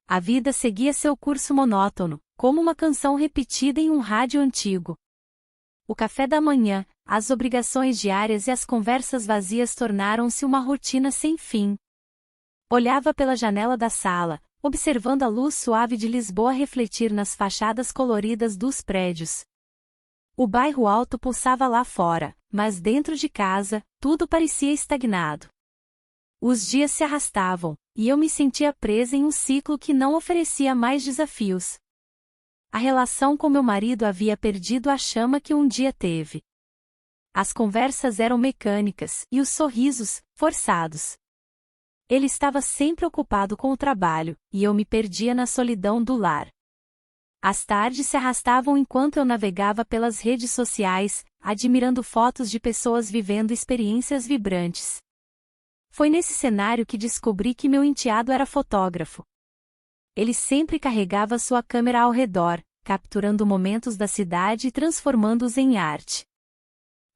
A vida seguia seu curso monótono, como uma canção repetida em um rádio antigo. O café da manhã, as obrigações diárias e as conversas vazias tornaram-se uma rotina sem fim. Olhava pela janela da sala, observando a luz suave de Lisboa refletir nas fachadas coloridas dos prédios. O bairro alto pulsava lá fora, mas dentro de casa, tudo parecia estagnado. Os dias se arrastavam, e eu me sentia presa em um ciclo que não oferecia mais desafios. A relação com meu marido havia perdido a chama que um dia teve. As conversas eram mecânicas, e os sorrisos, forçados. Ele estava sempre ocupado com o trabalho, e eu me perdia na solidão do lar. As tardes se arrastavam enquanto eu navegava pelas redes sociais, admirando fotos de pessoas vivendo experiências vibrantes. Foi nesse cenário que descobri que meu enteado era fotógrafo. Ele sempre carregava sua câmera ao redor, capturando momentos da cidade e transformando-os em arte.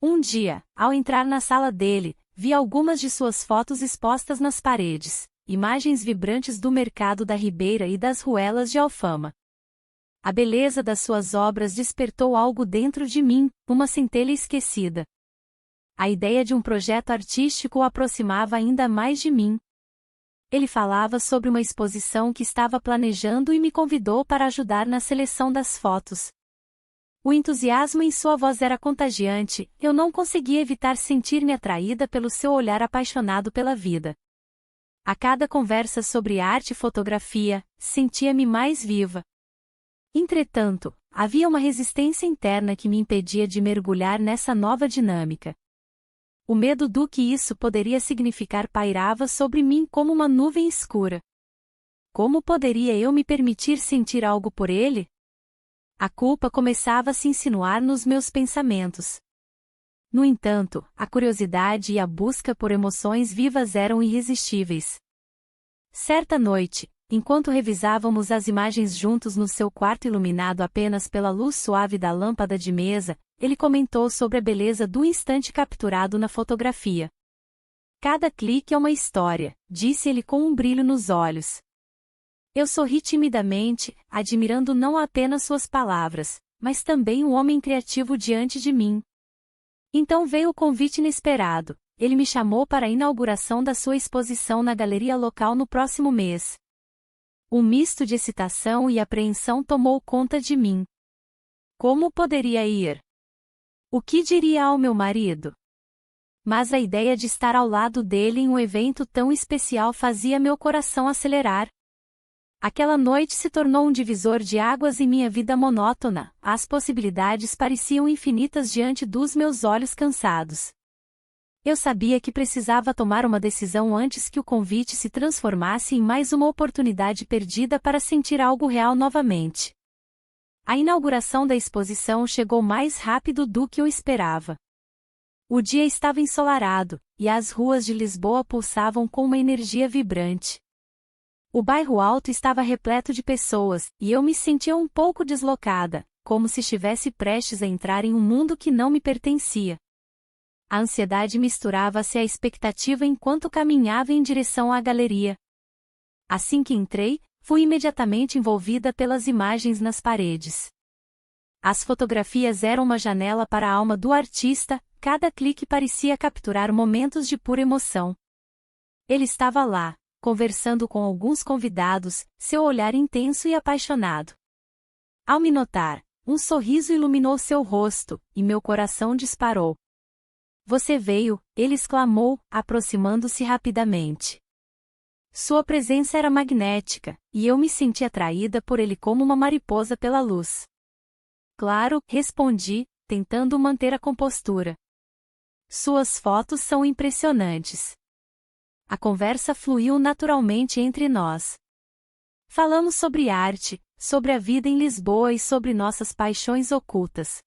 Um dia, ao entrar na sala dele, vi algumas de suas fotos expostas nas paredes, imagens vibrantes do mercado da Ribeira e das ruelas de Alfama. A beleza das suas obras despertou algo dentro de mim, uma centelha esquecida. A ideia de um projeto artístico o aproximava ainda mais de mim. Ele falava sobre uma exposição que estava planejando e me convidou para ajudar na seleção das fotos. O entusiasmo em sua voz era contagiante, eu não conseguia evitar sentir-me atraída pelo seu olhar apaixonado pela vida. A cada conversa sobre arte e fotografia, sentia-me mais viva. Entretanto, havia uma resistência interna que me impedia de mergulhar nessa nova dinâmica. O medo do que isso poderia significar pairava sobre mim como uma nuvem escura. Como poderia eu me permitir sentir algo por ele? A culpa começava a se insinuar nos meus pensamentos. No entanto, a curiosidade e a busca por emoções vivas eram irresistíveis. Certa noite, enquanto revisávamos as imagens juntos no seu quarto iluminado apenas pela luz suave da lâmpada de mesa, ele comentou sobre a beleza do instante capturado na fotografia. Cada clique é uma história, disse ele com um brilho nos olhos. Eu sorri timidamente, admirando não apenas suas palavras, mas também o homem criativo diante de mim. Então veio o convite inesperado. Ele me chamou para a inauguração da sua exposição na galeria local no próximo mês. Um misto de excitação e apreensão tomou conta de mim. Como poderia ir? O que diria ao meu marido? Mas a ideia de estar ao lado dele em um evento tão especial fazia meu coração acelerar. Aquela noite se tornou um divisor de águas em minha vida monótona, as possibilidades pareciam infinitas diante dos meus olhos cansados. Eu sabia que precisava tomar uma decisão antes que o convite se transformasse em mais uma oportunidade perdida para sentir algo real novamente. A inauguração da exposição chegou mais rápido do que eu esperava. O dia estava ensolarado, e as ruas de Lisboa pulsavam com uma energia vibrante. O bairro alto estava repleto de pessoas, e eu me sentia um pouco deslocada, como se estivesse prestes a entrar em um mundo que não me pertencia. A ansiedade misturava-se à expectativa enquanto caminhava em direção à galeria. Assim que entrei, fui imediatamente envolvida pelas imagens nas paredes. As fotografias eram uma janela para a alma do artista, cada clique parecia capturar momentos de pura emoção. Ele estava lá, conversando com alguns convidados, seu olhar intenso e apaixonado. Ao me notar, um sorriso iluminou seu rosto, e meu coração disparou. Você veio, ele exclamou, aproximando-se rapidamente. Sua presença era magnética, e eu me senti atraída por ele como uma mariposa pela luz. Claro, respondi, tentando manter a compostura. Suas fotos são impressionantes. A conversa fluiu naturalmente entre nós. Falamos sobre arte, sobre a vida em Lisboa e sobre nossas paixões ocultas.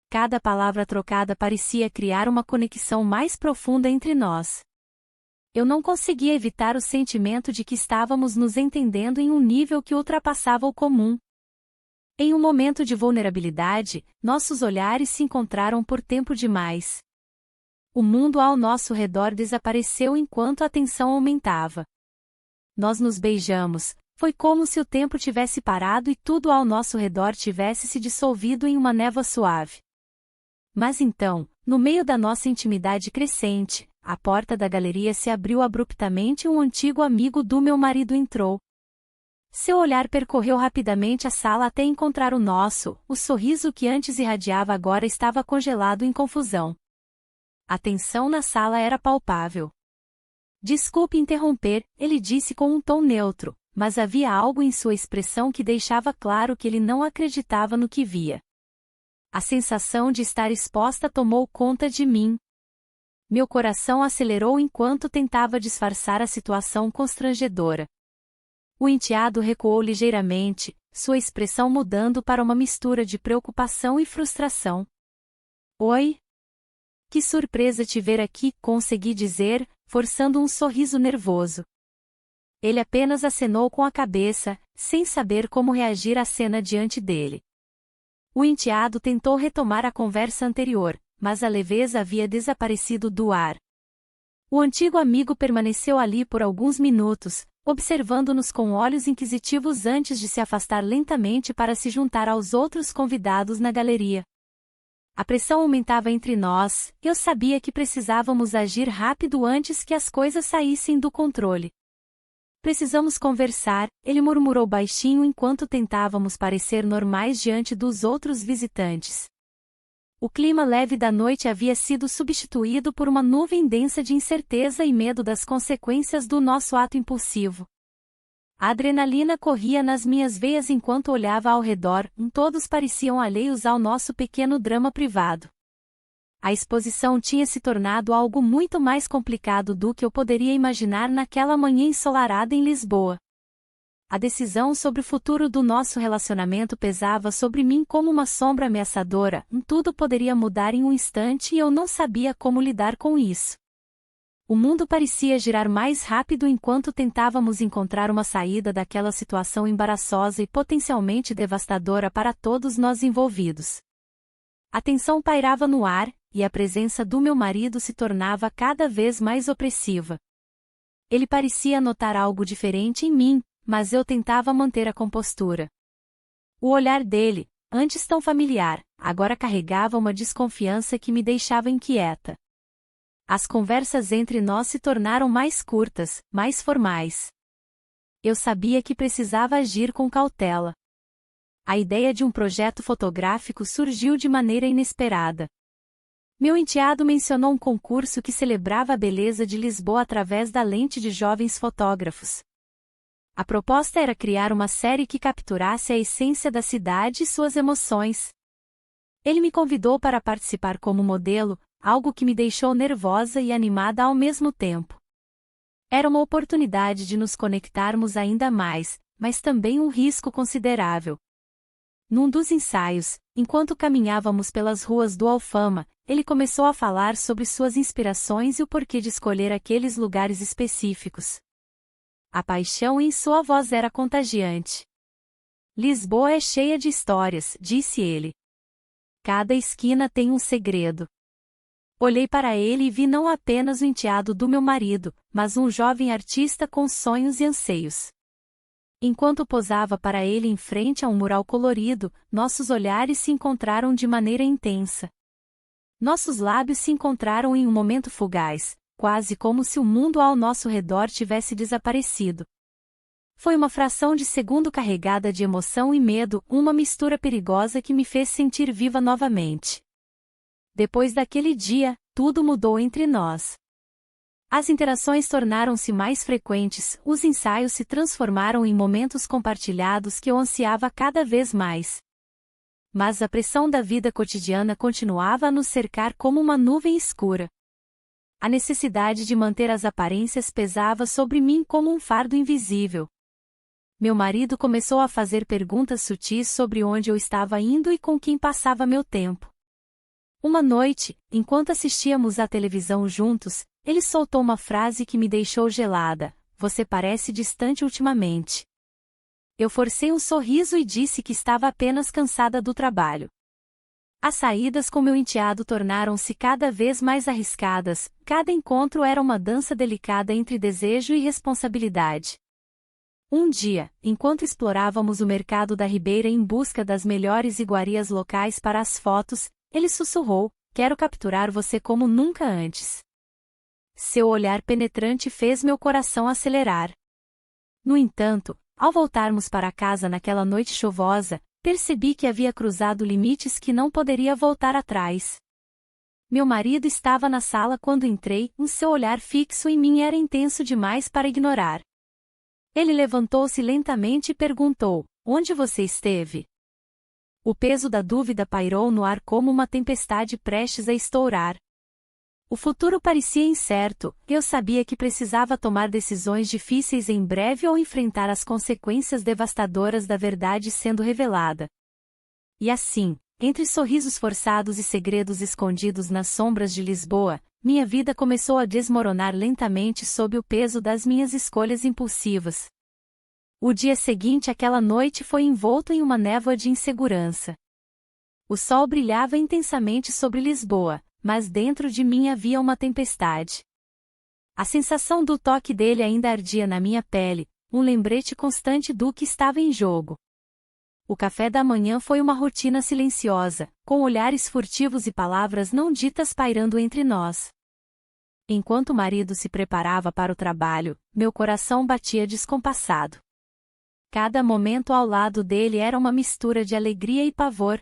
Cada palavra trocada parecia criar uma conexão mais profunda entre nós. Eu não conseguia evitar o sentimento de que estávamos nos entendendo em um nível que ultrapassava o comum. Em um momento de vulnerabilidade, nossos olhares se encontraram por tempo demais. O mundo ao nosso redor desapareceu enquanto a tensão aumentava. Nós nos beijamos, Foi como se o tempo tivesse parado e tudo ao nosso redor tivesse se dissolvido em uma névoa suave. Mas então, no meio da nossa intimidade crescente, a porta da galeria se abriu abruptamente e um antigo amigo do meu marido entrou. Seu olhar percorreu rapidamente a sala até encontrar o nosso, o sorriso que antes irradiava agora estava congelado em confusão. A tensão na sala era palpável. Desculpe interromper, ele disse com um tom neutro, mas havia algo em sua expressão que deixava claro que ele não acreditava no que via. A sensação de estar exposta tomou conta de mim. Meu coração acelerou enquanto tentava disfarçar a situação constrangedora. O enteado recuou ligeiramente, sua expressão mudando para uma mistura de preocupação e frustração. Oi? Que surpresa te ver aqui, consegui dizer, forçando um sorriso nervoso. Ele apenas acenou com a cabeça, sem saber como reagir à cena diante dele. O enteado tentou retomar a conversa anterior, mas a leveza havia desaparecido do ar. O antigo amigo permaneceu ali por alguns minutos, observando-nos com olhos inquisitivos antes de se afastar lentamente para se juntar aos outros convidados na galeria. A pressão aumentava entre nós, e eu sabia que precisávamos agir rápido antes que as coisas saíssem do controle. Precisamos conversar, ele murmurou baixinho enquanto tentávamos parecer normais diante dos outros visitantes. O clima leve da noite havia sido substituído por uma nuvem densa de incerteza e medo das consequências do nosso ato impulsivo. A adrenalina corria nas minhas veias enquanto olhava ao redor, todos pareciam alheios ao nosso pequeno drama privado. A exposição tinha se tornado algo muito mais complicado do que eu poderia imaginar naquela manhã ensolarada em Lisboa. A decisão sobre o futuro do nosso relacionamento pesava sobre mim como uma sombra ameaçadora, tudo poderia mudar em um instante e eu não sabia como lidar com isso. O mundo parecia girar mais rápido enquanto tentávamos encontrar uma saída daquela situação embaraçosa e potencialmente devastadora para todos nós envolvidos. A tensão pairava no ar, e a presença do meu marido se tornava cada vez mais opressiva. Ele parecia notar algo diferente em mim, mas eu tentava manter a compostura. O olhar dele, antes tão familiar, agora carregava uma desconfiança que me deixava inquieta. As conversas entre nós se tornaram mais curtas, mais formais. Eu sabia que precisava agir com cautela. A ideia de um projeto fotográfico surgiu de maneira inesperada. Meu enteado mencionou um concurso que celebrava a beleza de Lisboa através da lente de jovens fotógrafos. A proposta era criar uma série que capturasse a essência da cidade e suas emoções. Ele me convidou para participar como modelo, algo que me deixou nervosa e animada ao mesmo tempo. Era uma oportunidade de nos conectarmos ainda mais, mas também um risco considerável. Num dos ensaios, enquanto caminhávamos pelas ruas do Alfama, ele começou a falar sobre suas inspirações e o porquê de escolher aqueles lugares específicos. A paixão em sua voz era contagiante. Lisboa é cheia de histórias, disse ele. Cada esquina tem um segredo. Olhei para ele e vi não apenas o enteado do meu marido, mas um jovem artista com sonhos e anseios. Enquanto posava para ele em frente a um mural colorido, nossos olhares se encontraram de maneira intensa. Nossos lábios se encontraram em um momento fugaz, quase como se o mundo ao nosso redor tivesse desaparecido. Foi uma fração de segundo carregada de emoção e medo, uma mistura perigosa que me fez sentir viva novamente. Depois daquele dia, tudo mudou entre nós. As interações tornaram-se mais frequentes, os ensaios se transformaram em momentos compartilhados que eu ansiava cada vez mais. Mas a pressão da vida cotidiana continuava a nos cercar como uma nuvem escura. A necessidade de manter as aparências pesava sobre mim como um fardo invisível. Meu marido começou a fazer perguntas sutis sobre onde eu estava indo e com quem passava meu tempo. Uma noite, enquanto assistíamos à televisão juntos, ele soltou uma frase que me deixou gelada: "Você parece distante ultimamente." Eu forcei um sorriso e disse que estava apenas cansada do trabalho. As saídas com meu enteado tornaram-se cada vez mais arriscadas, cada encontro era uma dança delicada entre desejo e responsabilidade. Um dia, enquanto explorávamos o mercado da Ribeira em busca das melhores iguarias locais para as fotos, ele sussurrou: "Quero capturar você como nunca antes." Seu olhar penetrante fez meu coração acelerar. No entanto, ao voltarmos para casa naquela noite chuvosa, percebi que havia cruzado limites que não poderia voltar atrás. Meu marido estava na sala quando entrei, seu olhar fixo em mim era intenso demais para ignorar. Ele levantou-se lentamente e perguntou: "Onde você esteve?" O peso da dúvida pairou no ar como uma tempestade prestes a estourar. O futuro parecia incerto, e eu sabia que precisava tomar decisões difíceis em breve ou enfrentar as consequências devastadoras da verdade sendo revelada. E assim, entre sorrisos forçados e segredos escondidos nas sombras de Lisboa, minha vida começou a desmoronar lentamente sob o peso das minhas escolhas impulsivas. O dia seguinte àquela noite foi envolto em uma névoa de insegurança. O sol brilhava intensamente sobre Lisboa, mas dentro de mim havia uma tempestade. A sensação do toque dele ainda ardia na minha pele, um lembrete constante do que estava em jogo. O café da manhã foi uma rotina silenciosa, com olhares furtivos e palavras não ditas pairando entre nós. Enquanto o marido se preparava para o trabalho, meu coração batia descompassado. Cada momento ao lado dele era uma mistura de alegria e pavor.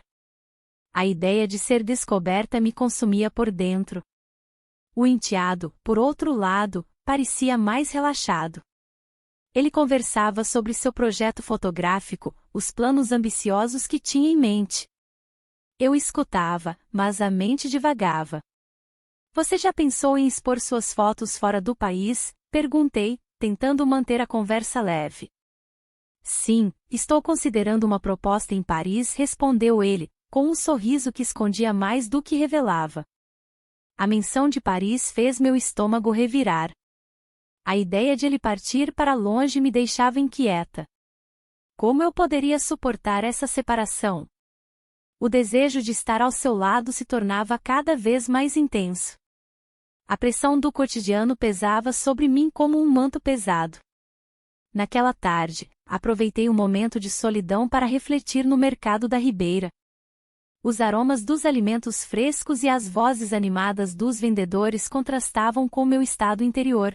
A ideia de ser descoberta me consumia por dentro. O enteado, por outro lado, parecia mais relaxado. Ele conversava sobre seu projeto fotográfico, os planos ambiciosos que tinha em mente. Eu escutava, mas a mente divagava. "Você já pensou em expor suas fotos fora do país?" perguntei, tentando manter a conversa leve. "Sim, estou considerando uma proposta em Paris", respondeu ele, com um sorriso que escondia mais do que revelava. A menção de Paris fez meu estômago revirar. A ideia de ele partir para longe me deixava inquieta. Como eu poderia suportar essa separação? O desejo de estar ao seu lado se tornava cada vez mais intenso. A pressão do cotidiano pesava sobre mim como um manto pesado. Naquela tarde, aproveitei um momento de solidão para refletir no mercado da Ribeira. Os aromas dos alimentos frescos e as vozes animadas dos vendedores contrastavam com meu estado interior.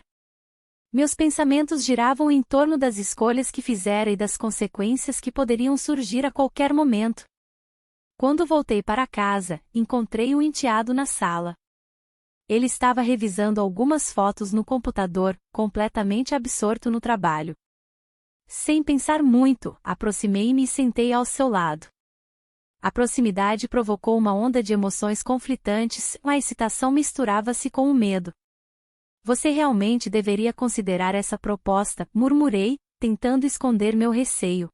Meus pensamentos giravam em torno das escolhas que fizera e das consequências que poderiam surgir a qualquer momento. Quando voltei para casa, encontrei o enteado na sala. Ele estava revisando algumas fotos no computador, completamente absorto no trabalho. Sem pensar muito, aproximei-me e sentei ao seu lado. A proximidade provocou uma onda de emoções conflitantes, a excitação misturava-se com o medo. "Você realmente deveria considerar essa proposta", murmurei, tentando esconder meu receio.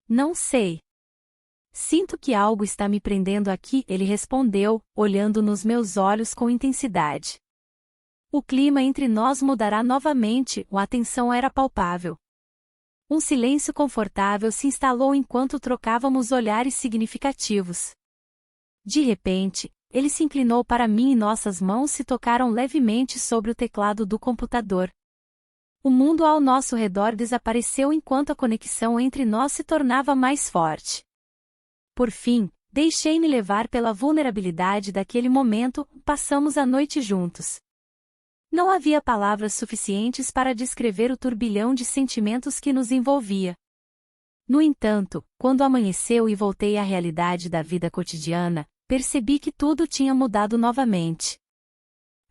"Não sei. Sinto que algo está me prendendo aqui", ele respondeu, olhando nos meus olhos com intensidade. O clima entre nós mudará novamente, a tensão era palpável. Um silêncio confortável se instalou enquanto trocávamos olhares significativos. De repente, ele se inclinou para mim e nossas mãos se tocaram levemente sobre o teclado do computador. O mundo ao nosso redor desapareceu enquanto a conexão entre nós se tornava mais forte. Por fim, deixei-me levar pela vulnerabilidade daquele momento, passamos a noite juntos. Não havia palavras suficientes para descrever o turbilhão de sentimentos que nos envolvia. No entanto, quando amanheceu e voltei à realidade da vida cotidiana, percebi que tudo tinha mudado novamente.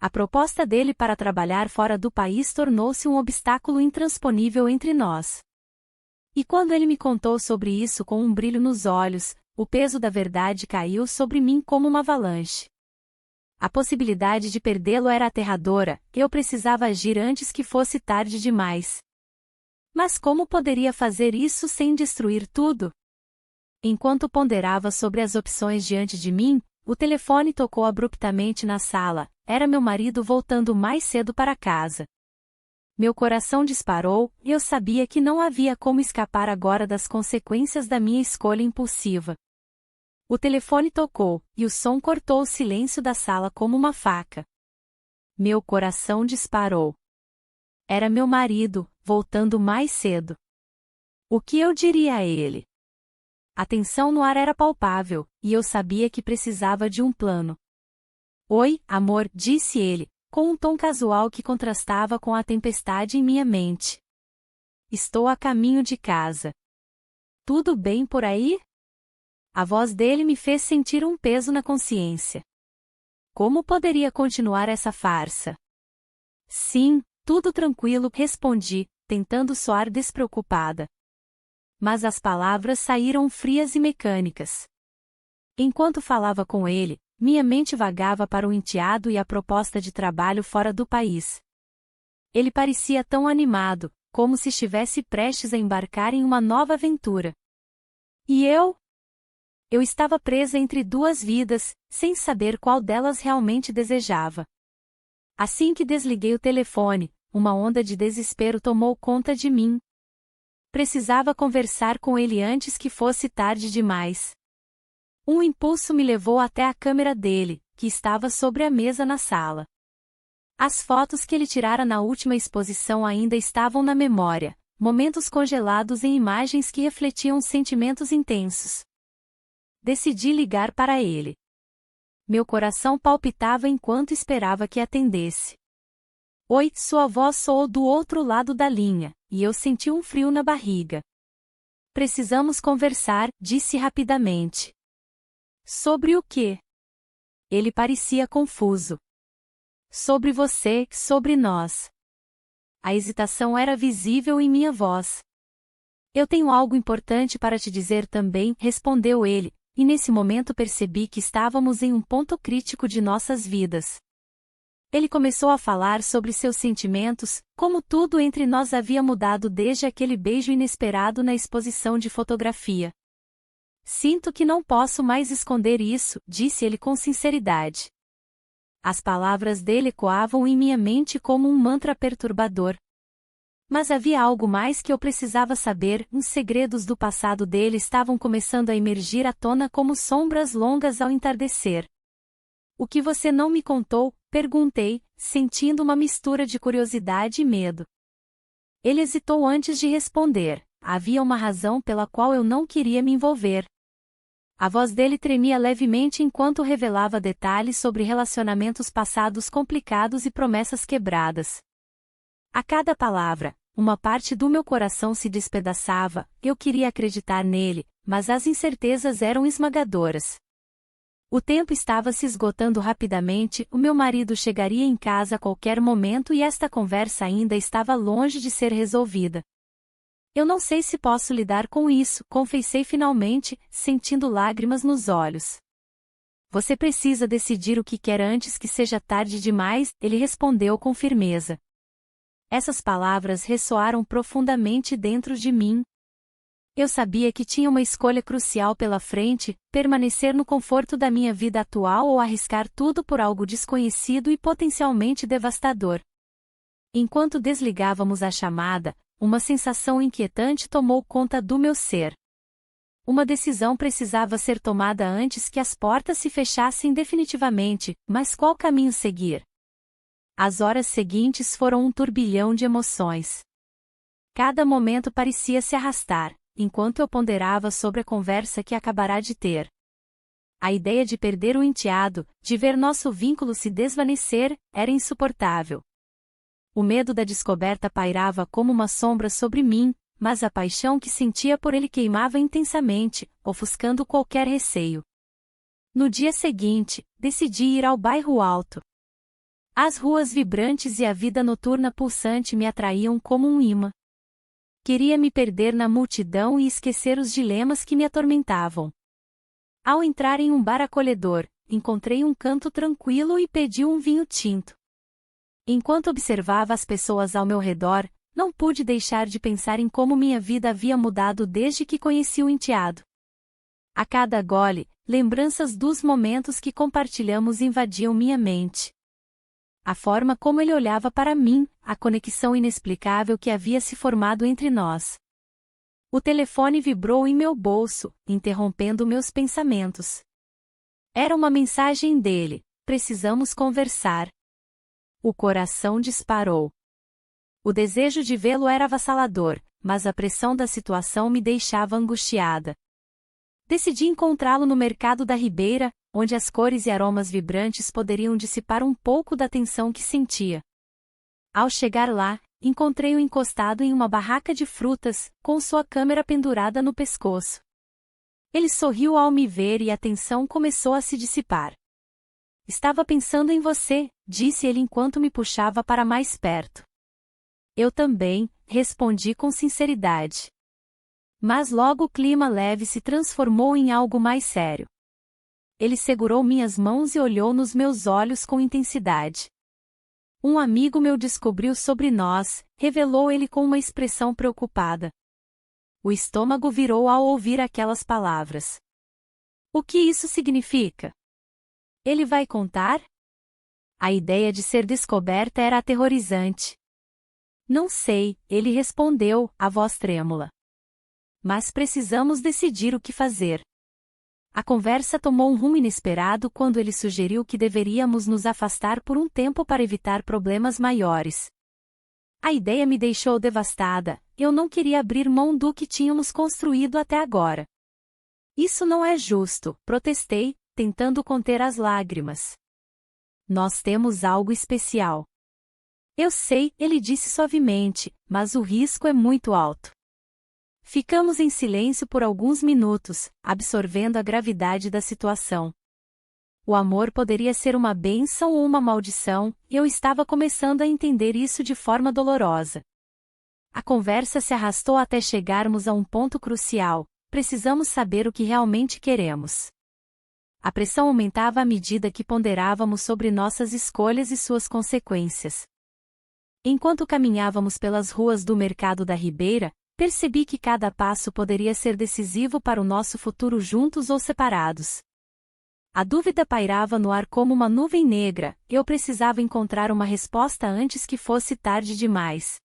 A proposta dele para trabalhar fora do país tornou-se um obstáculo intransponível entre nós. E quando ele me contou sobre isso com um brilho nos olhos, o peso da verdade caiu sobre mim como uma avalanche. A possibilidade de perdê-lo era aterradora, eu precisava agir antes que fosse tarde demais. Mas como poderia fazer isso sem destruir tudo? Enquanto ponderava sobre as opções diante de mim, o telefone tocou abruptamente na sala, era meu marido voltando mais cedo para casa. Meu coração disparou, e eu sabia que não havia como escapar agora das consequências da minha escolha impulsiva. O telefone tocou, e o som cortou o silêncio da sala como uma faca. Meu coração disparou. Era meu marido, voltando mais cedo. O que eu diria a ele? A tensão no ar era palpável, e eu sabia que precisava de um plano. Oi, amor, disse ele, com um tom casual que contrastava com a tempestade em minha mente. Estou a caminho de casa. Tudo bem por aí? A voz dele me fez sentir um peso na consciência. Como poderia continuar essa farsa? Sim, tudo tranquilo, respondi, tentando soar despreocupada. Mas as palavras saíram frias e mecânicas. Enquanto falava com ele, minha mente vagava para o enteado e a proposta de trabalho fora do país. Ele parecia tão animado, como se estivesse prestes a embarcar em uma nova aventura. E eu? Eu estava presa entre duas vidas, sem saber qual delas realmente desejava. Assim que desliguei o telefone, uma onda de desespero tomou conta de mim. Precisava conversar com ele antes que fosse tarde demais. Um impulso me levou até a câmera dele, que estava sobre a mesa na sala. As fotos que ele tirara na última exposição ainda estavam na memória, momentos congelados em imagens que refletiam sentimentos intensos. Decidi ligar para ele. Meu coração palpitava enquanto esperava que atendesse. Oi, sua voz soou do outro lado da linha, e eu senti um frio na barriga. Precisamos conversar, disse rapidamente. Sobre o quê? Ele parecia confuso. Sobre você, sobre nós. A hesitação era visível em minha voz. Eu tenho algo importante para te dizer também, respondeu ele, e nesse momento percebi que estávamos em um ponto crítico de nossas vidas. Ele começou a falar sobre seus sentimentos, como tudo entre nós havia mudado desde aquele beijo inesperado na exposição de fotografia. Sinto que não posso mais esconder isso, disse ele com sinceridade. As palavras dele ecoavam em minha mente como um mantra perturbador. Mas havia algo mais que eu precisava saber, os segredos do passado dele estavam começando a emergir à tona como sombras longas ao entardecer. O que você não me contou? Perguntei, sentindo uma mistura de curiosidade e medo. Ele hesitou antes de responder, havia uma razão pela qual eu não queria me envolver. A voz dele tremia levemente enquanto revelava detalhes sobre relacionamentos passados complicados e promessas quebradas. A cada palavra, uma parte do meu coração se despedaçava, eu queria acreditar nele, mas as incertezas eram esmagadoras. O tempo estava se esgotando rapidamente, o meu marido chegaria em casa a qualquer momento e esta conversa ainda estava longe de ser resolvida. Eu não sei se posso lidar com isso, confessei finalmente, sentindo lágrimas nos olhos. Você precisa decidir o que quer antes que seja tarde demais, ele respondeu com firmeza. Essas palavras ressoaram profundamente dentro de mim. Eu sabia que tinha uma escolha crucial pela frente, permanecer no conforto da minha vida atual ou arriscar tudo por algo desconhecido e potencialmente devastador. Enquanto desligávamos a chamada, uma sensação inquietante tomou conta do meu ser. Uma decisão precisava ser tomada antes que as portas se fechassem definitivamente, mas qual caminho seguir? As horas seguintes foram um turbilhão de emoções. Cada momento parecia se arrastar, enquanto eu ponderava sobre a conversa que acabará de ter. A ideia de perder o enteado, de ver nosso vínculo se desvanecer, era insuportável. O medo da descoberta pairava como uma sombra sobre mim, mas a paixão que sentia por ele queimava intensamente, ofuscando qualquer receio. No dia seguinte, decidi ir ao bairro Alto. As ruas vibrantes e a vida noturna pulsante me atraíam como um imã. Queria me perder na multidão e esquecer os dilemas que me atormentavam. Ao entrar em um bar acolhedor, encontrei um canto tranquilo e pedi um vinho tinto. Enquanto observava as pessoas ao meu redor, não pude deixar de pensar em como minha vida havia mudado desde que conheci o enteado. A cada gole, lembranças dos momentos que compartilhamos invadiam minha mente. A forma como ele olhava para mim, a conexão inexplicável que havia se formado entre nós. O telefone vibrou em meu bolso, interrompendo meus pensamentos. Era uma mensagem dele: precisamos conversar. O coração disparou. O desejo de vê-lo era avassalador, mas a pressão da situação me deixava angustiada. Decidi encontrá-lo no mercado da Ribeira, onde as cores e aromas vibrantes poderiam dissipar um pouco da tensão que sentia. Ao chegar lá, encontrei-o encostado em uma barraca de frutas, com sua câmera pendurada no pescoço. Ele sorriu ao me ver e a tensão começou a se dissipar. Estava pensando em você, disse ele enquanto me puxava para mais perto. Eu também, respondi com sinceridade. Mas logo o clima leve se transformou em algo mais sério. Ele segurou minhas mãos e olhou nos meus olhos com intensidade. Um amigo meu descobriu sobre nós, revelou ele com uma expressão preocupada. O estômago virou ao ouvir aquelas palavras. O que isso significa? Ele vai contar? A ideia de ser descoberta era aterrorizante. Não sei, ele respondeu, a voz trêmula. Mas precisamos decidir o que fazer. A conversa tomou um rumo inesperado quando ele sugeriu que deveríamos nos afastar por um tempo para evitar problemas maiores. A ideia me deixou devastada, eu não queria abrir mão do que tínhamos construído até agora. Isso não é justo, protestei, tentando conter as lágrimas. Nós temos algo especial. Eu sei, ele disse suavemente, mas o risco é muito alto. Ficamos em silêncio por alguns minutos, absorvendo a gravidade da situação. O amor poderia ser uma bênção ou uma maldição, e eu estava começando a entender isso de forma dolorosa. A conversa se arrastou até chegarmos a um ponto crucial: precisamos saber o que realmente queremos. A pressão aumentava à medida que ponderávamos sobre nossas escolhas e suas consequências. Enquanto caminhávamos pelas ruas do Mercado da Ribeira, percebi que cada passo poderia ser decisivo para o nosso futuro juntos ou separados. A dúvida pairava no ar como uma nuvem negra, eu precisava encontrar uma resposta antes que fosse tarde demais.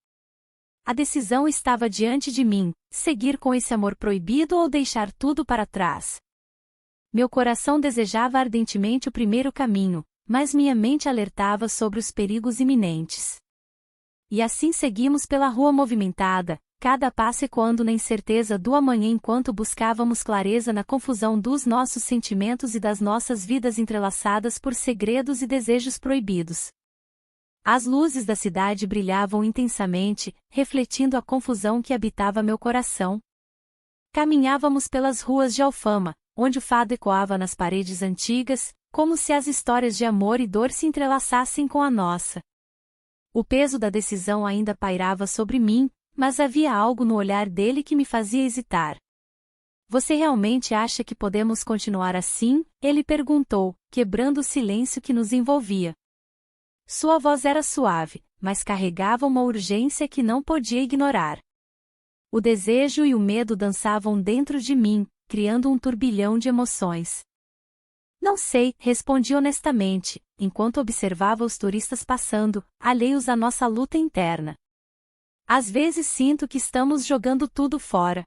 A decisão estava diante de mim: seguir com esse amor proibido ou deixar tudo para trás. Meu coração desejava ardentemente o primeiro caminho, mas minha mente alertava sobre os perigos iminentes. E assim seguimos pela rua movimentada, cada passo ecoando na incerteza do amanhã enquanto buscávamos clareza na confusão dos nossos sentimentos e das nossas vidas entrelaçadas por segredos e desejos proibidos. As luzes da cidade brilhavam intensamente, refletindo a confusão que habitava meu coração. Caminhávamos pelas ruas de Alfama, onde o fado ecoava nas paredes antigas, como se as histórias de amor e dor se entrelaçassem com a nossa. O peso da decisão ainda pairava sobre mim, mas havia algo no olhar dele que me fazia hesitar. Você realmente acha que podemos continuar assim? Ele perguntou, quebrando o silêncio que nos envolvia. Sua voz era suave, mas carregava uma urgência que não podia ignorar. O desejo e o medo dançavam dentro de mim, criando um turbilhão de emoções. Não sei, respondi honestamente, enquanto observava os turistas passando, alheios à nossa luta interna. Às vezes sinto que estamos jogando tudo fora.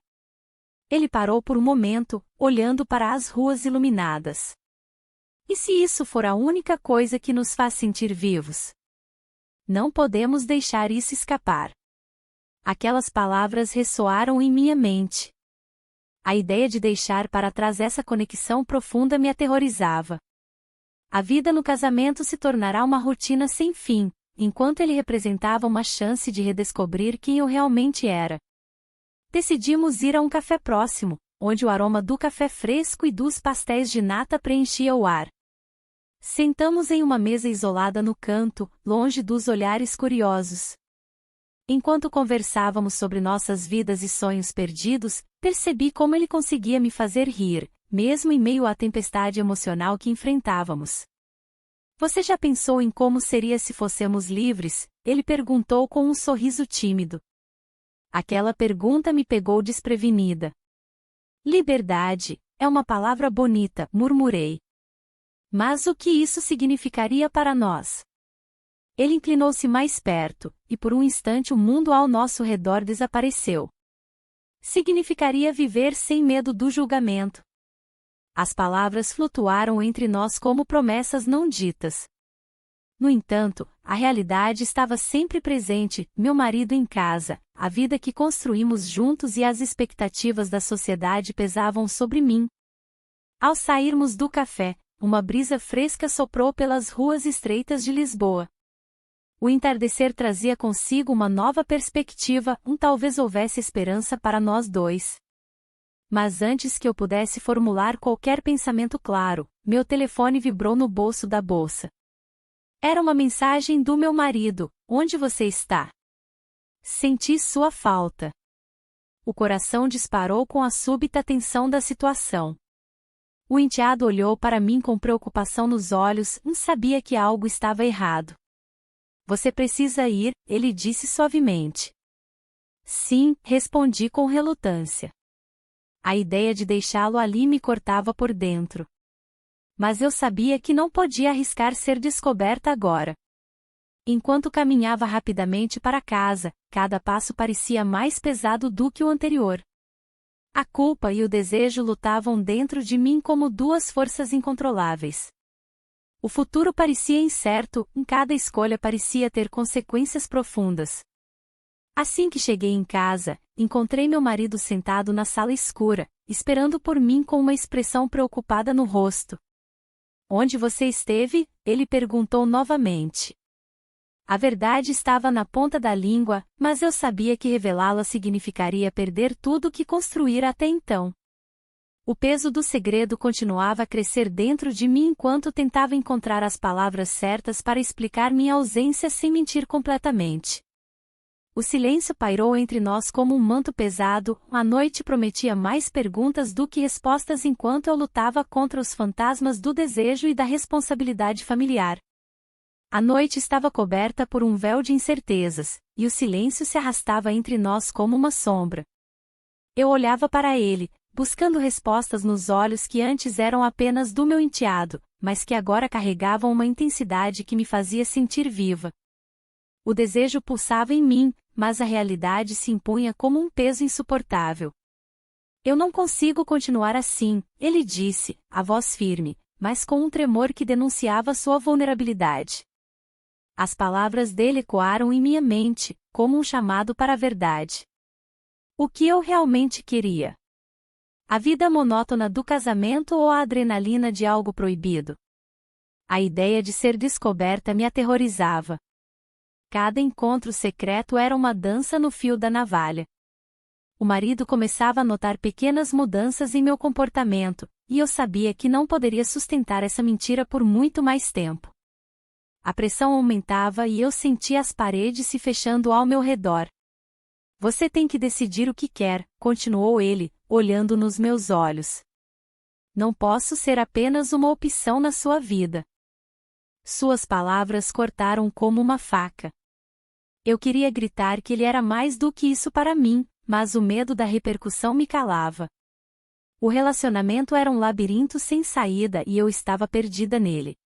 Ele parou por um momento, olhando para as ruas iluminadas. E se isso for a única coisa que nos faz sentir vivos? Não podemos deixar isso escapar. Aquelas palavras ressoaram em minha mente. A ideia de deixar para trás essa conexão profunda me aterrorizava. A vida no casamento se tornará uma rotina sem fim, enquanto ele representava uma chance de redescobrir quem eu realmente era. Decidimos ir a um café próximo, onde o aroma do café fresco e dos pastéis de nata preenchia o ar. Sentamos em uma mesa isolada no canto, longe dos olhares curiosos. Enquanto conversávamos sobre nossas vidas e sonhos perdidos, percebi como ele conseguia me fazer rir, mesmo em meio à tempestade emocional que enfrentávamos. Você já pensou em como seria se fôssemos livres? Ele perguntou com um sorriso tímido. Aquela pergunta me pegou desprevenida. Liberdade, é uma palavra bonita, murmurei. Mas o que isso significaria para nós? Ele inclinou-se mais perto, e por um instante o mundo ao nosso redor desapareceu. Significaria viver sem medo do julgamento. As palavras flutuaram entre nós como promessas não ditas. No entanto, a realidade estava sempre presente, meu marido em casa, a vida que construímos juntos e as expectativas da sociedade pesavam sobre mim. Ao sairmos do café, uma brisa fresca soprou pelas ruas estreitas de Lisboa. O entardecer trazia consigo uma nova perspectiva, talvez houvesse esperança para nós dois. Mas antes que eu pudesse formular qualquer pensamento claro, meu telefone vibrou no bolso da bolsa. Era uma mensagem do meu marido: onde você está? Senti sua falta. O coração disparou com a súbita tensão da situação. O enteado olhou para mim com preocupação nos olhos, sabia que algo estava errado. Você precisa ir, ele disse suavemente. Sim, respondi com relutância. A ideia de deixá-lo ali me cortava por dentro. Mas eu sabia que não podia arriscar ser descoberta agora. Enquanto caminhava rapidamente para casa, cada passo parecia mais pesado do que o anterior. A culpa e o desejo lutavam dentro de mim como duas forças incontroláveis. O futuro parecia incerto, cada escolha parecia ter consequências profundas. Assim que cheguei em casa, encontrei meu marido sentado na sala escura, esperando por mim com uma expressão preocupada no rosto. Onde você esteve? Ele perguntou novamente. A verdade estava na ponta da língua, mas eu sabia que revelá-la significaria perder tudo o que construíra até então. O peso do segredo continuava a crescer dentro de mim enquanto tentava encontrar as palavras certas para explicar minha ausência sem mentir completamente. O silêncio pairou entre nós como um manto pesado, a noite prometia mais perguntas do que respostas enquanto eu lutava contra os fantasmas do desejo e da responsabilidade familiar. A noite estava coberta por um véu de incertezas, e o silêncio se arrastava entre nós como uma sombra. Eu olhava para ele, buscando respostas nos olhos que antes eram apenas do meu enteado, mas que agora carregavam uma intensidade que me fazia sentir viva. O desejo pulsava em mim, mas a realidade se impunha como um peso insuportável. Eu não consigo continuar assim, ele disse, a voz firme, mas com um tremor que denunciava sua vulnerabilidade. As palavras dele ecoaram em minha mente, como um chamado para a verdade. O que eu realmente queria? A vida monótona do casamento ou a adrenalina de algo proibido? A ideia de ser descoberta me aterrorizava. Cada encontro secreto era uma dança no fio da navalha. O marido começava a notar pequenas mudanças em meu comportamento, e eu sabia que não poderia sustentar essa mentira por muito mais tempo. A pressão aumentava e eu sentia as paredes se fechando ao meu redor. Você tem que decidir o que quer, continuou ele, olhando nos meus olhos. Não posso ser apenas uma opção na sua vida. Suas palavras cortaram como uma faca. Eu queria gritar que ele era mais do que isso para mim, mas o medo da repercussão me calava. O relacionamento era um labirinto sem saída e eu estava perdida nele.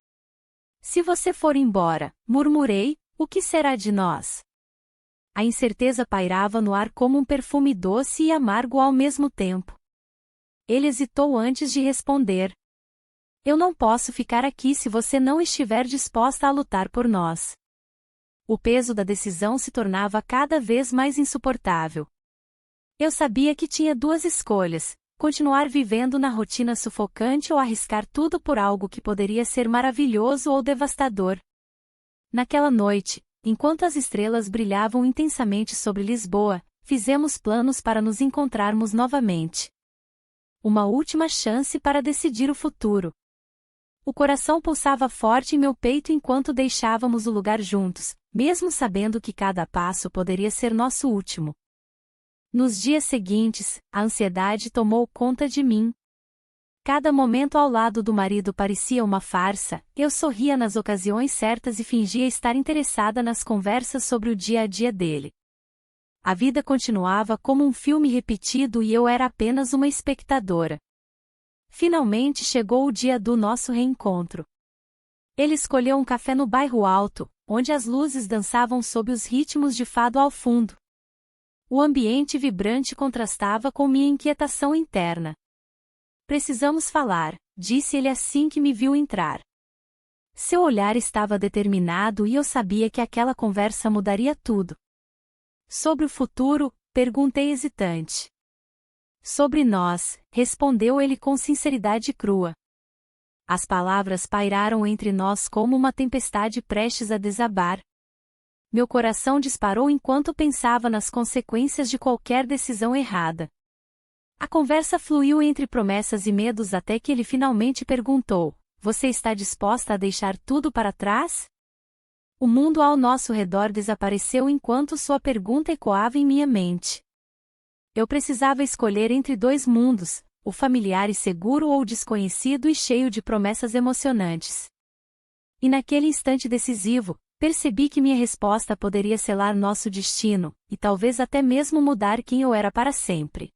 Se você for embora, murmurei, o que será de nós? A incerteza pairava no ar como um perfume doce e amargo ao mesmo tempo. Ele hesitou antes de responder. Eu não posso ficar aqui se você não estiver disposta a lutar por nós. O peso da decisão se tornava cada vez mais insuportável. Eu sabia que tinha duas escolhas: continuar vivendo na rotina sufocante ou arriscar tudo por algo que poderia ser maravilhoso ou devastador. Naquela noite, enquanto as estrelas brilhavam intensamente sobre Lisboa, fizemos planos para nos encontrarmos novamente. Uma última chance para decidir o futuro. O coração pulsava forte em meu peito enquanto deixávamos o lugar juntos, mesmo sabendo que cada passo poderia ser nosso último. Nos dias seguintes, a ansiedade tomou conta de mim. Cada momento ao lado do marido parecia uma farsa, eu sorria nas ocasiões certas e fingia estar interessada nas conversas sobre o dia a dia dele. A vida continuava como um filme repetido e eu era apenas uma espectadora. Finalmente chegou o dia do nosso reencontro. Ele escolheu um café no bairro Alto, onde as luzes dançavam sob os ritmos de fado ao fundo. O ambiente vibrante contrastava com minha inquietação interna. Precisamos falar, disse ele assim que me viu entrar. Seu olhar estava determinado e eu sabia que aquela conversa mudaria tudo. Sobre o futuro, perguntei hesitante. Sobre nós, respondeu ele com sinceridade crua. As palavras pairaram entre nós como uma tempestade prestes a desabar. Meu coração disparou enquanto pensava nas consequências de qualquer decisão errada. A conversa fluiu entre promessas e medos até que ele finalmente perguntou: "Você está disposta a deixar tudo para trás?" O mundo ao nosso redor desapareceu enquanto sua pergunta ecoava em minha mente. Eu precisava escolher entre dois mundos, o familiar e seguro ou o desconhecido e cheio de promessas emocionantes. E naquele instante decisivo, percebi que minha resposta poderia selar nosso destino, e talvez até mesmo mudar quem eu era para sempre.